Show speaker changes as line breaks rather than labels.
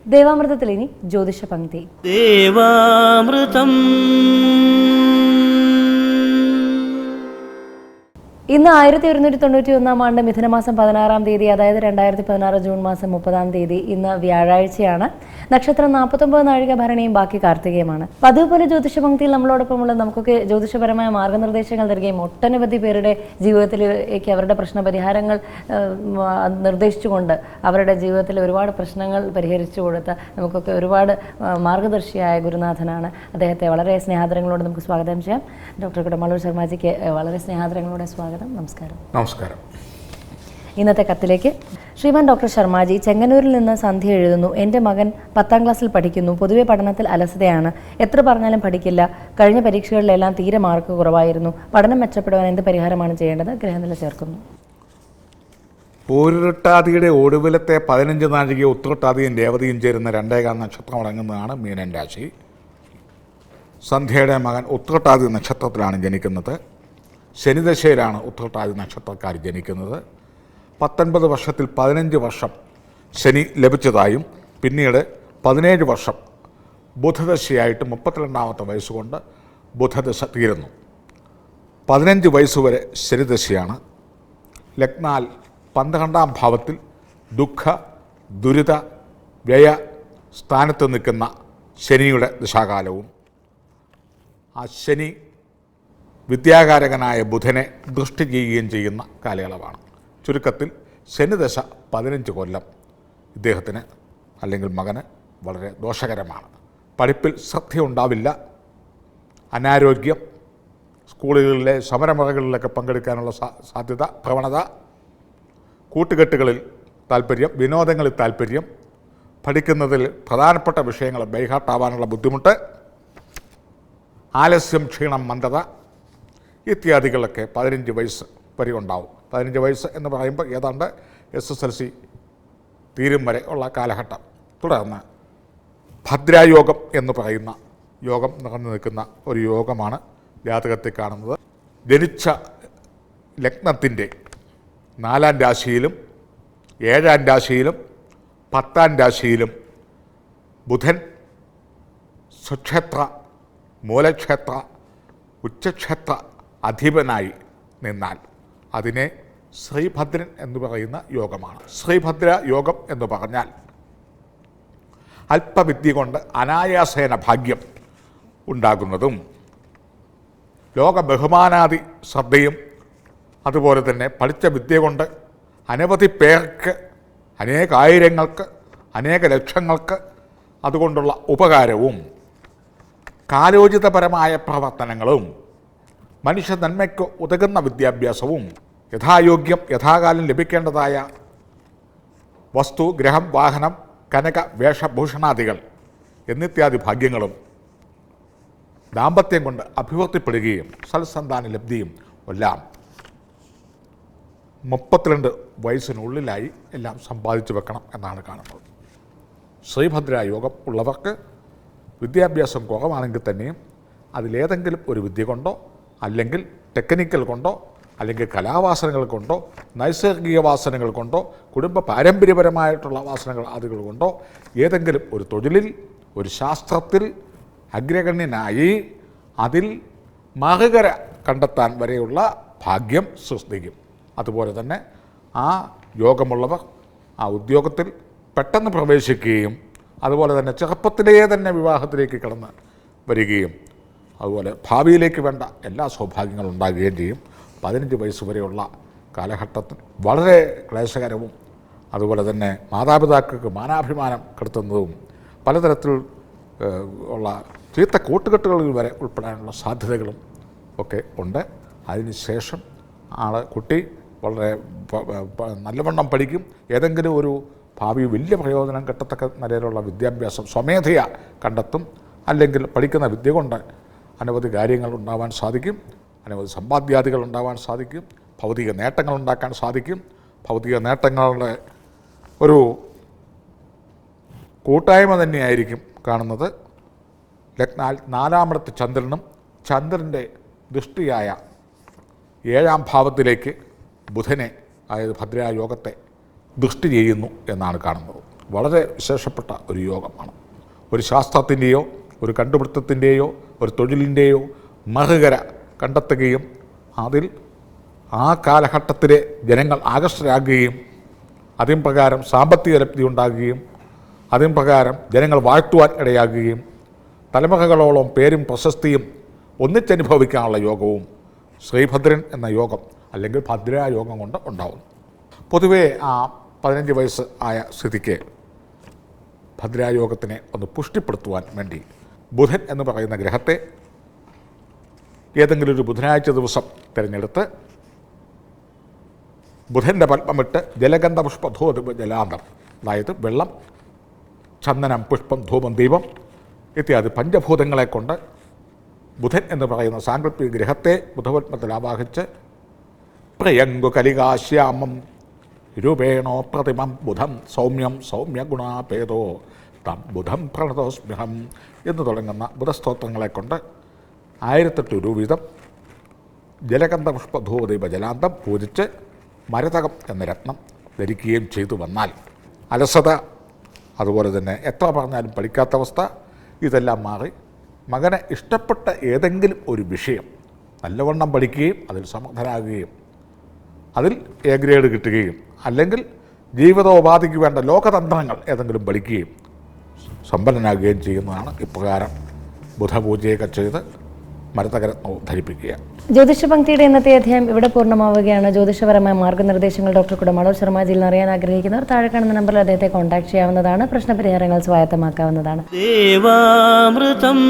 ദേവാമൃതത്തിൽ ഇനി ജ്യോതിഷ പങ്ക്തി. ഇന്ന് 1191 മിഥുനമാസം 16-ാം തീയതി, അതായത് 2016 ജൂൺ മാസം 30-ാം തീയതി. ഇന്ന് വ്യാഴാഴ്ചയാണ്. നക്ഷത്രം 49 നാഴിക ഭരണിയും ബാക്കി കാർത്തികയുമാണ്. പതിവ് പോലെ ജ്യോതിഷ പങ്ക്തിയിൽ നമ്മളോടൊപ്പമുള്ള നമുക്കൊക്കെ ജ്യോതിഷപരമായ മാർഗ്ഗനിർദ്ദേശങ്ങൾ നൽകുകയും ഒട്ടനവധി പേരുടെ ജീവിതത്തിലേക്ക് അവരുടെ പ്രശ്നപരിഹാരങ്ങൾ നിർദ്ദേശിച്ചുകൊണ്ട് അവരുടെ ജീവിതത്തിലെ ഒരുപാട് പ്രശ്നങ്ങൾ പരിഹരിച്ചു കൊടുത്ത നമുക്കൊക്കെ ഒരുപാട് മാർഗ്ഗദർശിയായ ഗുരുനാഥനാണ്. അദ്ദേഹത്തെ വളരെ സ്നേഹാദരങ്ങളോട് നമുക്ക് സ്വാഗതം ചെയ്യാം. ഡോക്ടർ കുടമാളൂർ ശർമാജിക്ക് വളരെ സ്നേഹാദരങ്ങളോടെ സ്വാഗതം. നമസ്കാരം.
നമസ്കാരം.
ഇന്നത്തെ കത്തിലേക്ക്. ശ്രീമാൻ ഡോക്ടർ ശർമാജി, ചെങ്ങന്നൂരിൽ നിന്ന് സന്ധ്യ എഴുതുന്നു. എൻ്റെ മകൻ 10ാം ക്ലാസ്സിൽ പഠിക്കുന്നു. പൊതുവെ പഠനത്തിൽ അലസതയാണ്. എത്ര പറഞ്ഞാലും പഠിക്കില്ല. കഴിഞ്ഞ പരീക്ഷകളിലെല്ലാം തീരെ മാർക്ക് കുറവായിരുന്നു. പഠനം മെച്ചപ്പെടുവാൻ എന്ത് പരിഹാരമാണ് ചെയ്യേണ്ടത്? ഗ്രഹനില ചേർക്കുന്നു.
പൂരുരുട്ടാതിയുടെ ഒടുവിലത്തെ 15 നാഴിക ഉത്രട്ടാതിയും രേവതിയും ചേരുന്ന 2 നക്ഷത്രം അടങ്ങുന്നതാണ് മീനൻ രാശി. സന്ധ്യയുടെ മകൻ ഉത്രട്ടാതി നക്ഷത്രത്തിലാണ് ജനിക്കുന്നത്. ശനിദശയിലാണ് ഉത്രട്ടാതി നക്ഷത്രക്കാർ ജനിക്കുന്നത്. 19 വർഷത്തിൽ 15 വർഷം ശനി ലഭിച്ചതായും പിന്നീട് 17 വർഷം ബുധദശയായിട്ട് 32ാമത്തെ വയസ്സുകൊണ്ട് ബുധദശ തീരുന്നു. 15 വയസ്സുവരെ ശനിദശയാണ്. ലഗ്നാൽ 12ാം ഭാവത്തിൽ ദുഃഖ ദുരിത വ്യയ സ്ഥാനത്ത് നിൽക്കുന്ന ശനിയുടെ ദശാകാലവും ആ ശനി വിദ്യാകാരകനായ ബുധനെ ദൃഷ്ടി ചെയ്യുകയും ചെയ്യുന്ന കാലയളവാണ്. ചുരുക്കത്തിൽ ശനിദശ 15 കൊല്ലം ഇദ്ദേഹത്തിന് അല്ലെങ്കിൽ മകന് വളരെ ദോഷകരമാണ്. പഠിപ്പിൽ ശ്രദ്ധയുണ്ടാവില്ല. അനാരോഗ്യം, സ്കൂളുകളിലെ സമരമുറകളിലൊക്കെ പങ്കെടുക്കാനുള്ള സാധ്യത, പ്രവണത, കൂട്ടുകെട്ടുകളിൽ താല്പര്യം, വിനോദങ്ങളിൽ താല്പര്യം, പഠിക്കുന്നതിൽ പ്രധാനപ്പെട്ട വിഷയങ്ങൾ ബൈഹാർട്ടാവാനുള്ള ബുദ്ധിമുട്ട്, ആലസ്യം, ക്ഷീണം, മന്ദത ഇത്യാദികളൊക്കെ 15 വയസ്സ് വരെ ഉണ്ടാവും. 15 വയസ്സ് എന്ന് പറയുമ്പോൾ ഏതാണ്ട് SSLC തീരും വരെ ഉള്ള കാലഘട്ടം. തുടർന്ന് ഭദ്രായോഗം എന്ന് പറയുന്ന യോഗം നിറഞ്ഞു നിൽക്കുന്ന ഒരു യോഗമാണ് ജാതകത്തിൽ കാണുന്നത്. ജനിച്ച ലഗ്നത്തിൻ്റെ 4ാം രാശിയിലും 7ാം രാശിയിലും 10ാം രാശിയിലും ബുധൻ സ്വക്ഷേത്ര, മൂലക്ഷേത്ര, ഉച്ചക്ഷേത്ര അധിപനായി നിന്നാൽ അതിനെ ശ്രീഭദ്രൻ എന്ന് പറയുന്ന യോഗമാണ്. ശ്രീഭദ്ര യോഗം എന്ന് പറഞ്ഞാൽ അല്പവിദ്യ കൊണ്ട് അനായാസേന ഭാഗ്യം ഉണ്ടാകുന്നതും ലോക ബഹുമാനാദി ശ്രദ്ധയും അതുപോലെ തന്നെ പഠിച്ച വിദ്യ കൊണ്ട് അനവധി പേർക്ക്, അനേകായിരങ്ങൾക്ക്, അനേക ലക്ഷങ്ങൾക്ക് അതുകൊണ്ടുള്ള ഉപകാരവും കാലോചിതപരമായ പ്രവർത്തനങ്ങളും മനുഷ്യ നന്മയ്ക്ക് ഉതകുന്ന വിദ്യാഭ്യാസവും യഥായോഗ്യം യഥാകാലം ലഭിക്കേണ്ടതായ വസ്തു, ഗ്രഹം, വാഹനം, കനക, വേഷഭൂഷണാദികൾ എന്നിത്യാദി ഭാഗ്യങ്ങളും ദാമ്പത്യം കൊണ്ട് അഭിവൃദ്ധിപ്പെടുകയും സൽസന്താന ലബ്ധിയും എല്ലാം 32 വയസ്സിനുള്ളിലായി എല്ലാം സമ്പാദിച്ചു വെക്കണം എന്നാണ് കാണുന്നത്. ശ്രീഭദ്ര യോഗം ഉള്ളവർക്ക് വിദ്യാഭ്യാസം കുറവാണെങ്കിൽ തന്നെയും അതിലേതെങ്കിലും ഒരു വിദ്യ കൊണ്ടോ അല്ലെങ്കിൽ ടെക്നിക്കൽ കൊണ്ടോ അല്ലെങ്കിൽ കലാവാസനകൾ കൊണ്ടോ നൈസർഗിക വാസനകൾ കൊണ്ടോ കുടുംബ പാരമ്പര്യപരമായിട്ടുള്ള വാസനകൾ ആദികൾ കൊണ്ടോ ഏതെങ്കിലും ഒരു തൊഴിലിൽ, ഒരു ശാസ്ത്രത്തിൽ അഗ്രഗണ്യനായി അതിൽ മറുകര കണ്ടെത്താൻ വരെയുള്ള ഭാഗ്യം സൃഷ്ടിക്കും. അതുപോലെ തന്നെ ആ യോഗമുള്ളവർ ആ ഉദ്യോഗത്തിൽ പെട്ടെന്ന് പ്രവേശിക്കുകയും അതുപോലെ തന്നെ ചെറുപ്പത്തിലേ തന്നെ വിവാഹത്തിലേക്ക് കടന്ന് വരികയും അതുപോലെ ഭാവിയിലേക്ക് വേണ്ട എല്ലാ സൗഭാഗ്യങ്ങളും ഉണ്ടാകുകയും ചെയ്യും. 15 വയസ്സ് വരെയുള്ള കാലഘട്ടത്തിൽ വളരെ ക്ലേശകരവും അതുപോലെ തന്നെ മാതാപിതാക്കൾക്ക് മാനാഭിമാനം കെടുത്തുന്നതും പലതരത്തിൽ ഉള്ള ചീത്ത കൂട്ടുകെട്ടുകളിൽ വരെ ഉൾപ്പെടാനുള്ള സാധ്യതകളും ഒക്കെ ഉണ്ട്. അതിനുശേഷം കുട്ടി വളരെ നല്ലവണ്ണം പഠിക്കും. ഏതെങ്കിലും ഒരു ഭാവി വലിയ പ്രയോജനം കിട്ടത്തക്ക നിലയിലുള്ള വിദ്യാഭ്യാസം സ്വമേധയ കണ്ടെത്തും. അല്ലെങ്കിൽ പഠിക്കുന്ന വിദ്യ കൊണ്ട് അനവധി കാര്യങ്ങൾ ഉണ്ടാവാൻ സാധിക്കും, അനവധി സമ്പാദ്യാദികൾ ഉണ്ടാവാൻ സാധിക്കും, ഭൗതിക നേട്ടങ്ങൾ ഉണ്ടാക്കാൻ സാധിക്കും. ഭൗതിക നേട്ടങ്ങളുടെ ഒരു കൂട്ടായ്മ തന്നെയായിരിക്കും കാണുന്നത്. ലഗ്നാൽ 4ാമിടത്ത് ചന്ദ്രനും ചന്ദ്രൻ്റെ ദൃഷ്ടിയായ 7ാം ഭാവത്തിലേക്ക് ബുധനെ, അതായത് ഭദ്രായോഗത്തെ ദൃഷ്ടി ചെയ്യുന്നു എന്നാണ് കാണുന്നത്. വളരെ വിശേഷപ്പെട്ട ഒരു യോഗമാണ്. ഒരു ശാസ്ത്രത്തിൻ്റെയോ ഒരു കണ്ടുപിടുത്തത്തിൻ്റെയോ ഒരു തൊഴിലിൻ്റെയോ മറുകര കണ്ടെത്തുകയും അതിൽ ആ കാലഘട്ടത്തിലെ ജനങ്ങൾ ആകർഷകരാകുകയും അതിൻ പ്രകാരം സാമ്പത്തിക ലബ്ധി ഉണ്ടാകുകയും അതിൻ പ്രകാരം ജനങ്ങൾ വാഴ്ത്തുവാൻ ഇടയാകുകയും തലമുറകളോളം പേരും പ്രശസ്തിയും ഒന്നിച്ചനുഭവിക്കാനുള്ള യോഗവും ശ്രീഭദ്രൻ എന്ന യോഗം അല്ലെങ്കിൽ ഭദ്രായോഗം കൊണ്ട് ഉണ്ടാവും. പൊതുവേ ആ 15 വയസ്സ് ആയ സ്ഥിതിക്ക് ഭദ്രായോഗത്തിനെ ഒന്ന് പുഷ്ടിപ്പെടുത്തുവാൻ വേണ്ടി ബുധൻ എന്ന് പറയുന്ന ഗ്രഹത്തെ ഏതെങ്കിലും ഒരു ബുധനാഴ്ച ദിവസം തിരഞ്ഞെടുത്ത് ബുധൻ്റെ പത്മമിട്ട് ജലഗന്ധ പുഷ്പ ധൂപ ജലാന്തം, അതായത് വെള്ളം, ചന്ദനം, പുഷ്പം, ധൂപം, ദീപം ഇത്യാദി പഞ്ചഭൂതങ്ങളെ കൊണ്ട് ബുധൻ എന്ന് പറയുന്ന സാങ്കല്പിക ഗ്രഹത്തെ ബുധപത്മത്തിൽ ആവാഹിച്ച് പ്രിയങ്കു കലികാശ്യാമം രൂപേണോ പ്രതിമം ബുധം സൗമ്യം സൗമ്യഗുണാപേദോ തം ബുധം പ്രണതോസ്മ്യഹം എന്ന് തുടങ്ങുന്ന ബുധസ്തോത്രങ്ങളെ കൊണ്ട് 1008 രൂപ വീതം ജലഗന്ധ പുഷ്പ ധൂപദീപ ജലാന്തം പൂജിച്ച് മരതകം എന്ന രത്നം ധരിക്കുകയും ചെയ്തു വന്നാൽ അലസത, അതുപോലെ തന്നെ എത്ര പറഞ്ഞാലും പഠിക്കാത്ത അവസ്ഥ, ഇതെല്ലാം മാറി മകന് ഇഷ്ടപ്പെട്ട ഏതെങ്കിലും ഒരു വിഷയം നല്ലവണ്ണം പഠിക്കുകയും അതിൽ സമർത്ഥനാകുകയും അതിൽ എ ഗ്രേഡ് കിട്ടുകയും അല്ലെങ്കിൽ ജീവിതോപാധിക്ക് വേണ്ട ലോകതന്ത്രങ്ങൾ ഏതെങ്കിലും പഠിക്കുകയും സമ്പന്നനാകുകയും ചെയ്യുന്നതാണ് ഇപ്രകാരം ബുധപൂജയൊക്കെ ചെയ്ത് മരതകരത്നവും ധരിപ്പിക്കുക.
ജ്യോതിഷ പങ്ക്തിയുടെ ഇന്നത്തെ അധ്യായം ഇവിടെ പൂർണ്ണമാവുകയാണ്. ജ്യോതിഷപരമായ മാർഗ്ഗനിർദ്ദേശങ്ങൾ ഡോക്ടർ കുടമാളൂർ ശർമാജിയിൽ നിന്ന് അറിയാൻ ആഗ്രഹിക്കുന്നവർ താഴെ കാണുന്ന നമ്പറിൽ അദ്ദേഹത്തെ കോൺടാക്ട് ചെയ്യാവുന്നതാണ്. പ്രശ്നപരിഹാരങ്ങൾ സ്വായത്തമാക്കാവുന്നതാണ്.
ദേവാമൃതം